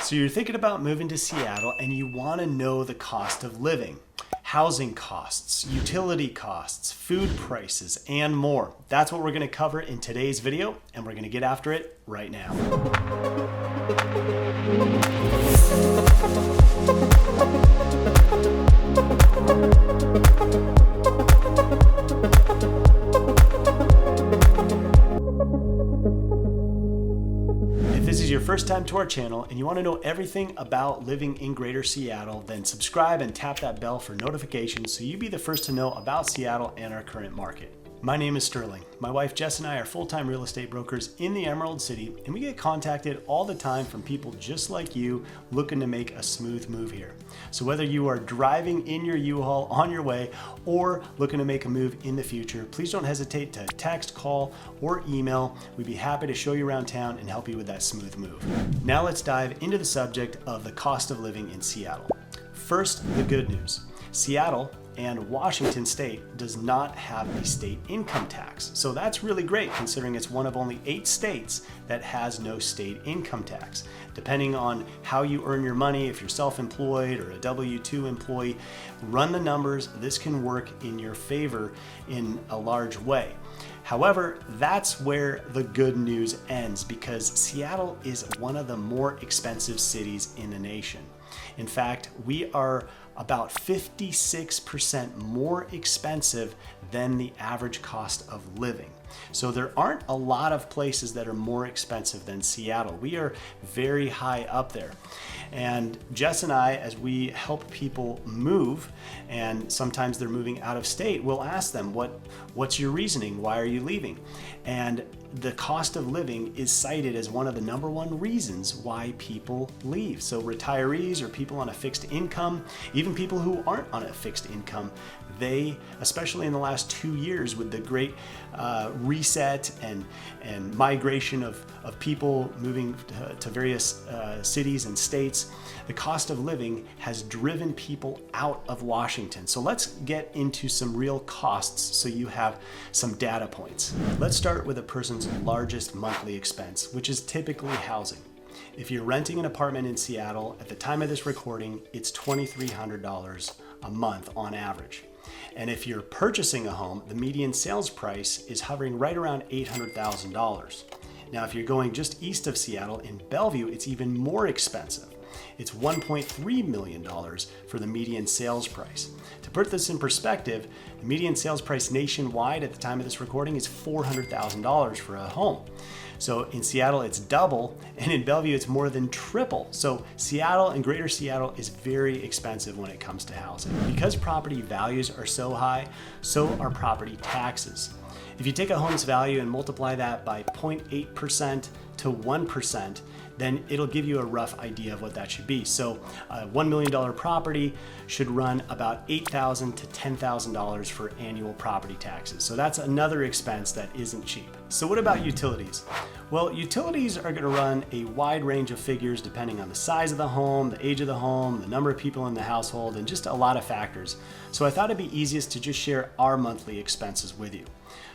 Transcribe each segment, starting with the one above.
So you're thinking about moving to Seattle and you want to know the cost of living, housing costs, utility costs, food prices, and more. That's what we're going to cover in today's video, and we're going to get after it right now. If this is your first time to our channel and you want to know everything about living in Greater Seattle, then subscribe and tap that bell for notifications so you be the first to know about Seattle and our current market. My name is Sterling. My wife Jess and I are full-time real estate brokers in the Emerald City, and we get contacted all the time from people just like you looking to make a smooth move here. So whether you are driving in your U-Haul on your way or looking to make a move in the future, please don't hesitate to text, call, or email. We'd be happy to show you around town and help you with that smooth move. Now let's dive into the subject of the cost of living in Seattle. First, the good news. Seattle and Washington State does not have a state income tax. So that's really great considering it's one of only 8 states that has no state income tax. Depending on how you earn your money, if you're self-employed or a W-2 employee, run the numbers. This can work in your favor in a large way. However, that's where the good news ends because Seattle is one of the more expensive cities in the nation. In fact, we are about 56% more expensive than the average cost of living. So there aren't a lot of places that are more expensive than Seattle. We are very high up there. And Jess and I, as we help people move, and sometimes they're moving out of state, we'll ask them, what's your reasoning? Why are you leaving? And the cost of living is cited as one of the #1 reasons why people leave. So retirees or people on a fixed income, even people who aren't on a fixed income, they, especially in the last 2 years with the great reset and migration of people moving to various cities and states, the cost of living has driven people out of Washington. So let's get into some real costs so you have some data points. Let's start with a person's largest monthly expense, which is typically housing. If you're renting an apartment in Seattle, at the time of this recording, it's $2,300 a month on average. And if you're purchasing a home, the median sales price is hovering right around $800,000. Now, if you're going just east of Seattle in Bellevue, it's even more expensive. It's $1.3 million for the median sales price. To put this in perspective, the median sales price nationwide at the time of this recording is $400,000 for a home. So in Seattle, it's double, and in Bellevue, it's more than triple. So Seattle and Greater Seattle is very expensive when it comes to housing. Because property values are so high, so are property taxes. If you take a home's value and multiply that by 0.8% to 1%, then it'll give you a rough idea of what that should be. So a $1 million property should run about $8,000 to $10,000 for annual property taxes. So that's another expense that isn't cheap. So what about utilities? Well, utilities are gonna run a wide range of figures depending on the size of the home, the age of the home, the number of people in the household, and just a lot of factors. So I thought it'd be easiest to just share our monthly expenses with you.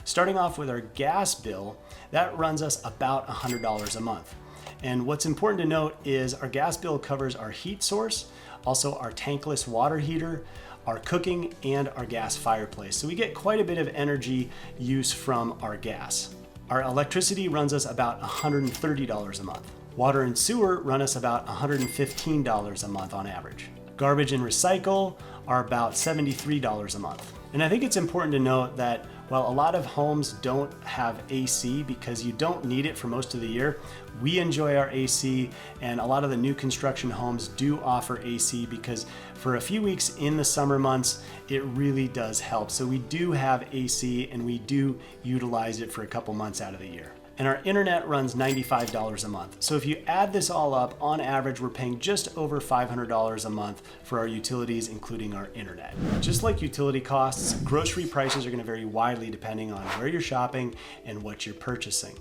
Starting off with our gas bill, that runs us about $100 a month. And what's important to note is our gas bill covers our heat source, also our tankless water heater, our cooking, and our gas fireplace. So we get quite a bit of energy use from our gas. Our electricity runs us about $130 a month. Water and sewer run us about $115 a month on average. Garbage and recycle are about $73 a month. And I think it's important to note that while a lot of homes don't have AC because you don't need it for most of the year, we enjoy our AC, and a lot of the new construction homes do offer AC because for a few weeks in the summer months, it really does help. So we do have AC and we do utilize it for a couple months out of the year. And our internet runs $95 a month. So if you add this all up, on average, we're paying just over $500 a month for our utilities, including our internet. Just like utility costs, grocery prices are gonna vary widely depending on where you're shopping and what you're purchasing.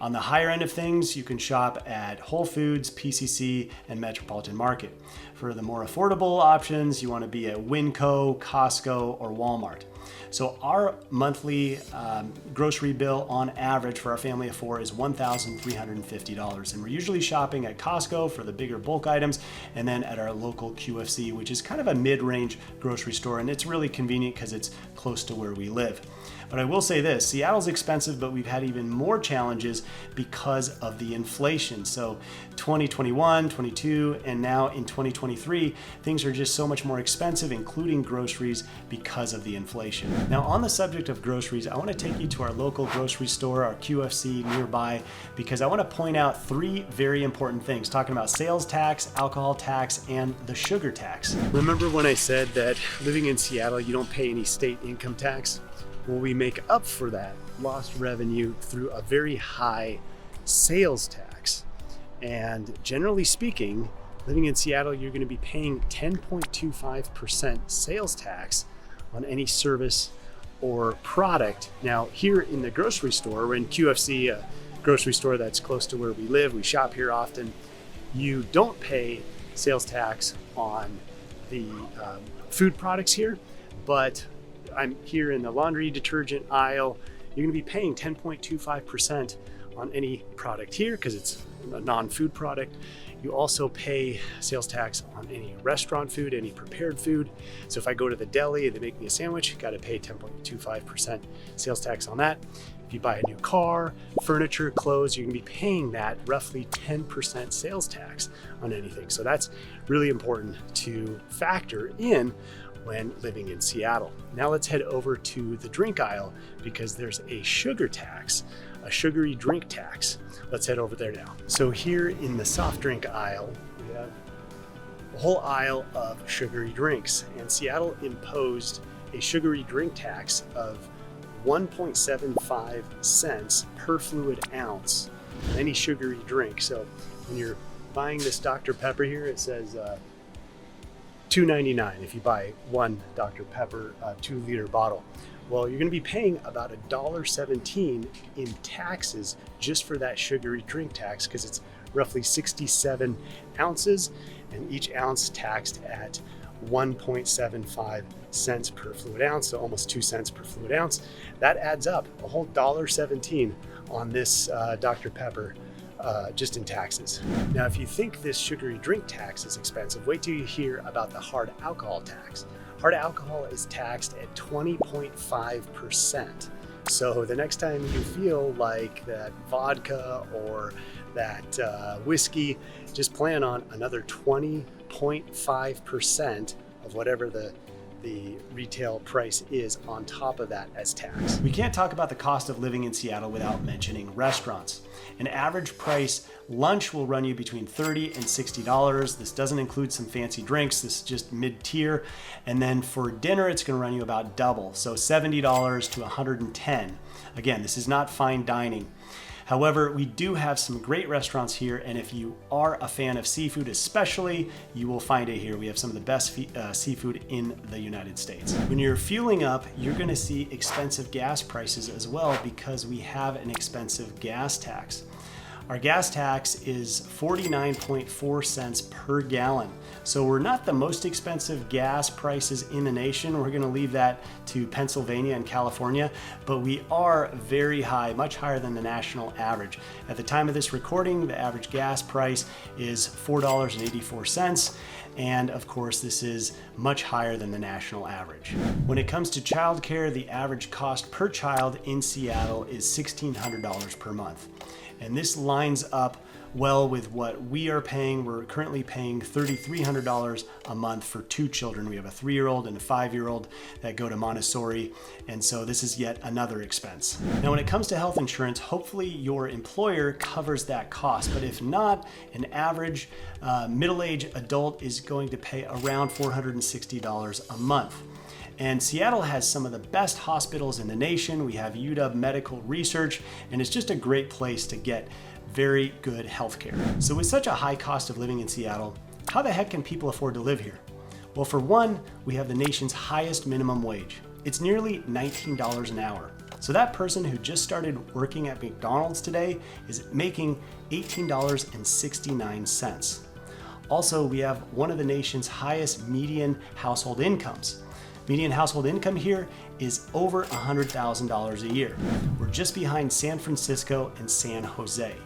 On the higher end of things, you can shop at Whole Foods, PCC, and Metropolitan Market. For the more affordable options, you want to be at Winco, Costco, or Walmart. So our monthly grocery bill on average for our family of four is $1,350. And we're usually shopping at Costco for the bigger bulk items, and then at our local QFC, which is kind of a mid-range grocery store. And it's really convenient because it's close to where we live. But I will say this, Seattle's expensive, but we've had even more challenges because of the inflation. So 2021, 22, and now in 2023, things are just so much more expensive, including groceries, because of the inflation. Now, on the subject of groceries, I want to take you to our local grocery store, our QFC nearby, because I want to point out three very important things, talking about sales tax, alcohol tax, and the sugar tax. Remember when I said that living in Seattle, you don't pay any state income tax? Well, we make up for that lost revenue through a very high sales tax. And generally speaking, living in Seattle, you're going to be paying 10.25% sales tax on any service or product. Now, here in the grocery store, we're in QFC, a grocery store that's close to where we live, we shop here often, you don't pay sales tax on the food products here, but I'm here in the laundry detergent aisle. You're gonna be paying 10.25% on any product here because it's a non-food product. You also pay sales tax on any restaurant food, any prepared food. So if I go to the deli and they make me a sandwich, gotta pay 10.25% sales tax on that. If you buy a new car, furniture, clothes, you're gonna be paying that roughly 10% sales tax on anything. So that's really important to factor in when living in Seattle. Now let's head over to the drink aisle because there's a sugar tax, a sugary drink tax. Let's head over there now. So here in the soft drink aisle, we have a whole aisle of sugary drinks, and Seattle imposed a sugary drink tax of 1.75 cents per fluid ounce on any sugary drink. So when you're buying this Dr. Pepper here, it says $2.99 if you buy one Dr. Pepper 2-liter bottle. Well, you're going to be paying about $1.17 in taxes just for that sugary drink tax because it's roughly 67 ounces and each ounce taxed at 1.75 cents per fluid ounce, so almost 2 cents per fluid ounce. That adds up a whole $1.17 on this Dr. Pepper just in taxes. Now, if you think this sugary drink tax is expensive, wait till you hear about the hard alcohol tax. Hard alcohol is taxed at 20.5%. So the next time you feel like that vodka or that whiskey, just plan on another 20.5% of whatever the retail price is on top of that as tax. We can't talk about the cost of living in Seattle without mentioning restaurants. An average price lunch will run you between $30 and $60. This doesn't include some fancy drinks. This is just mid-tier. And then for dinner, it's going to run you about double. So $70 to $110. Again, this is not fine dining. However, we do have some great restaurants here, and if you are a fan of seafood especially, you will find it here. We have some of the best seafood in the United States. When you're fueling up, you're gonna see expensive gas prices as well because we have an expensive gas tax. Our gas tax is 49.4 cents per gallon. So we're not the most expensive gas prices in the nation. We're gonna leave that to Pennsylvania and California, but we are very high, much higher than the national average. At the time of this recording, the average gas price is $4.84. And of course, this is much higher than the national average. When it comes to childcare, the average cost per child in Seattle is $1,600 per month. And this lines up well with what we are paying. We're currently paying $3,300 a month for 2 children. We have a 3-year-old and a 5-year-old that go to Montessori. And so this is yet another expense. Now, when it comes to health insurance, hopefully your employer covers that cost. But if not, an average middle-aged adult is going to pay around $460 a month. And Seattle has some of the best hospitals in the nation. We have UW Medical Research, and it's just a great place to get very good healthcare. So with such a high cost of living in Seattle, how the heck can people afford to live here? Well, for one, we have the nation's highest minimum wage. It's nearly $19 an hour. So that person who just started working at McDonald's today is making $18.69. Also, we have one of the nation's highest median household incomes. Median household income here is over $100,000 a year. We're just behind San Francisco and San Jose.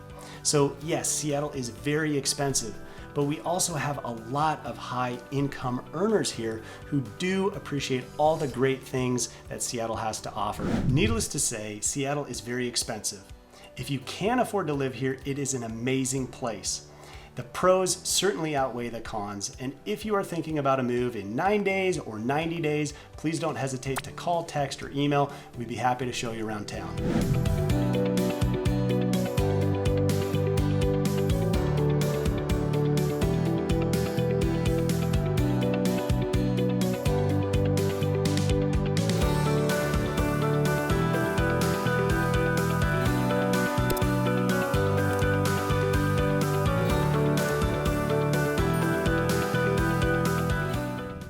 So yes, Seattle is very expensive, but we also have a lot of high income earners here who do appreciate all the great things that Seattle has to offer. Needless to say, Seattle is very expensive. If you can afford to live here, it is an amazing place. The pros certainly outweigh the cons, and if you are thinking about a move in 9 days or 90 days, please don't hesitate to call, text, or email. We'd be happy to show you around town.